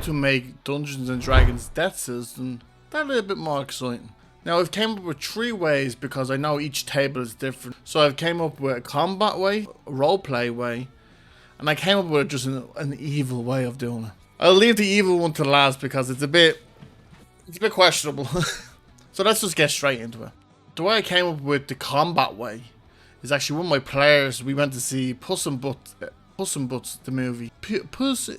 to make Dungeons and Dragons death system that little bit more exciting. Now I've came up with 3 ways because I know each table is different. So I've came up with a combat way, a roleplay way, and I came up with just an evil way of doing it. I'll leave the evil one to last because it's a bit questionable. So let's just get straight into it. The way I came up with the combat way is actually one of my players. We went to see Puss in Boots, the movie. Puss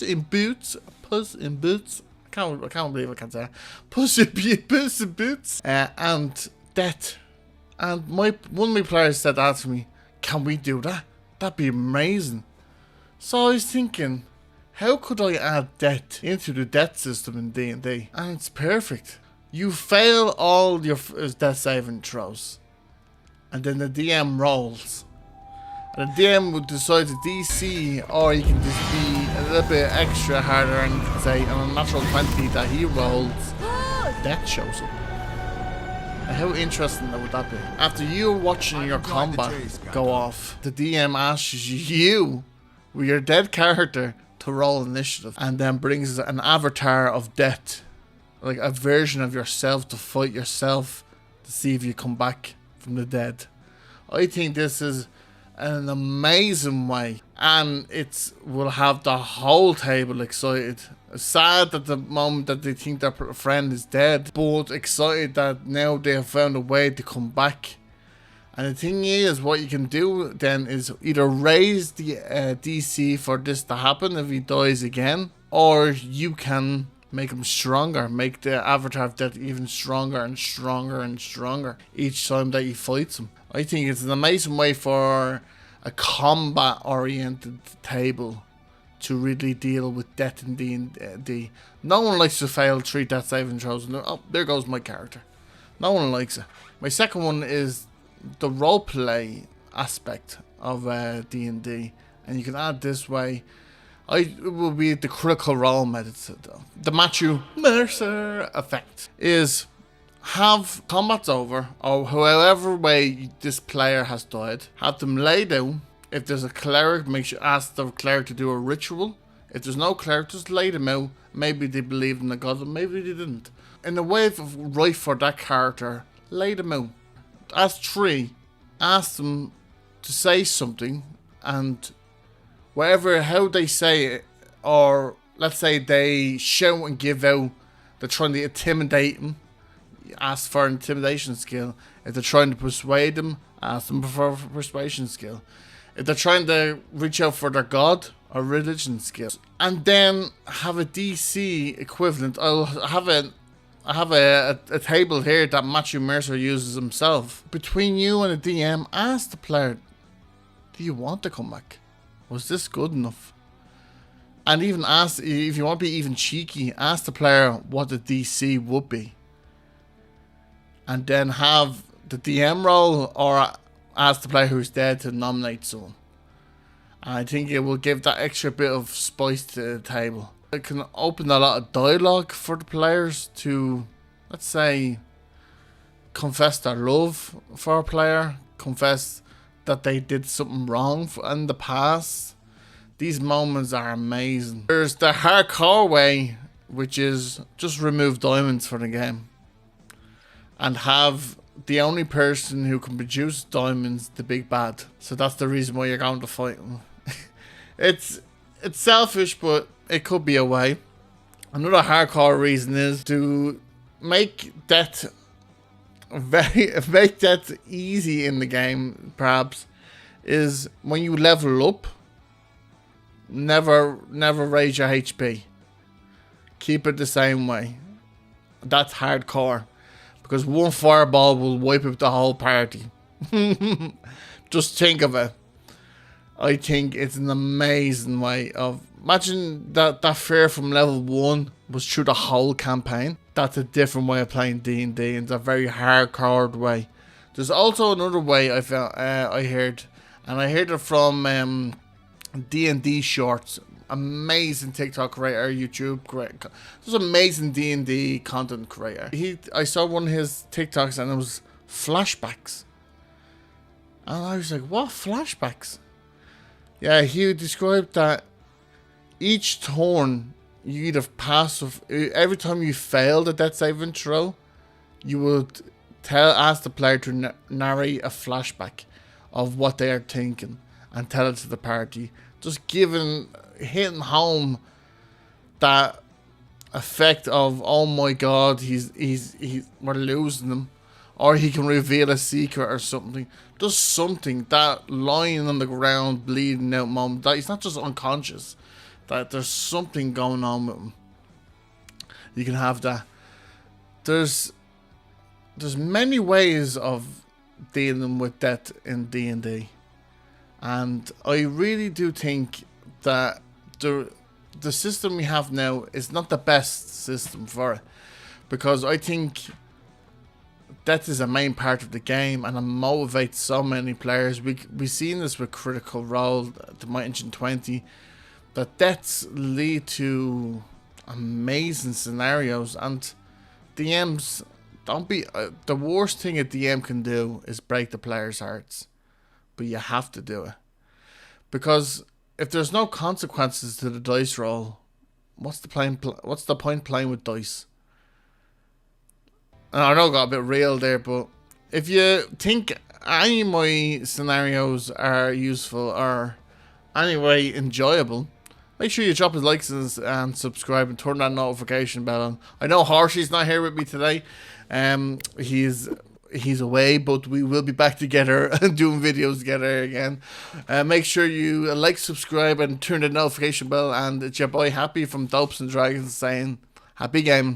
in Boots. I can't believe I can't say that. Puss in Boots. And Death. And one of my players said that to me. Can we do that? That'd be amazing. So I was thinking, how could I add death into the death system in D&D? And it's perfect. You fail all your death saving throws, and then the DM rolls. And the DM would decide to DC, or you can just be a little bit extra harder and say on a natural 20 that he rolls, death shows up. And how interesting would that be? After you watching your combat go off, the DM asks you, with your dead character, to roll initiative, and then brings an avatar of death, like a version of yourself, to fight yourself to see if you come back from the dead. I think this is an amazing way, and it will have the whole table excited. Sad at the moment that they think their friend is dead, but excited that now they have found a way to come back. And the thing is, what you can do then is either raise the DC for this to happen if he dies again, or you can make him stronger, make the avatar of death even stronger and stronger and stronger each time that he fights him. I think it's an amazing way for a combat oriented table to really deal with death in D&D. No one likes to fail 3 death saving throws. Oh, there goes my character. No one likes it. My second one is the roleplay aspect of D&D, and you can add this way. It will be the critical role method. The Matthew Mercer effect is have combats over, or however way this player has died, have them lay down. If there's a cleric, ask the cleric to do a ritual. If there's no cleric, just lay them out. Maybe they believed in the god, maybe they didn't. In the way of right for that character, lay them out. Ask 3, ask them to say something, and how they say it, or let's say they shout and give out, they're trying to intimidate them, ask for an intimidation skill. If they're trying to persuade them, ask them for a persuasion skill. If they're trying to reach out for their god, or religion skill. And then have a DC equivalent. I have a table here that Matthew Mercer uses himself. Between you and the DM, ask the player, do you want to come back? Was this good enough? And even ask, if you want to be even cheeky, ask the player what the DC would be. And then have the DM roll, or ask the player who's dead to nominate someone. And I think it will give that extra bit of spice to the table. It can open a lot of dialogue for the players to, let's say, confess their love for a player, confess that they did something wrong in the past. These moments are amazing. There's the hardcore way, which is just remove diamonds from the game and have the only person who can produce diamonds the big bad. So that's the reason why you're going to fight them. It's selfish, but it could be a way. Another hardcore reason is to make death easy in the game, perhaps, is when you level up, never raise your HP. Keep it the same way. That's hardcore, because one fireball will wipe out the whole party. Just think of it. I think it's an amazing way of... Imagine that fear from level 1 was through the whole campaign. That's a different way of playing D&D, and it's a very hardcore way. There's also another way I heard, and I heard it from D&D Shorts. Amazing TikTok creator, YouTube creator. Just amazing D&D content creator. I saw one of his TikToks and it was flashbacks. And I was like, what flashbacks? Yeah, he described that each turn you either pass every time you failed a death saving throw, you would ask the player to narrate a flashback of what they are thinking and tell it to the party, just hitting home that effect of, oh my god, we're losing them, or he can reveal a secret or something. Just something, that lying on the ground bleeding out moment, that he's not just unconscious, that there's something going on with him. You can have that. There's many ways of dealing with death in D&D, and I really do think that the system we have now is not the best system for it, because I think death is a main part of the game and it motivates so many players. We've seen this with Critical Role, the Might Engine 20, that deaths lead to amazing scenarios, and DMs don't be the worst thing a DM can do is break the players' hearts, but you have to do it, because if there's no consequences to the dice roll, what's the point playing with dice? And I know I got a bit real there, but if you think any of my scenarios are useful or anyway enjoyable, make sure you drop his likes and subscribe and turn that notification bell on. I know Horsey's not here with me today. He's away, but we will be back together and doing videos together again. Make sure you like, subscribe, and turn the notification bell. And it's your boy Happy from Dopes and Dragons saying, happy gaming.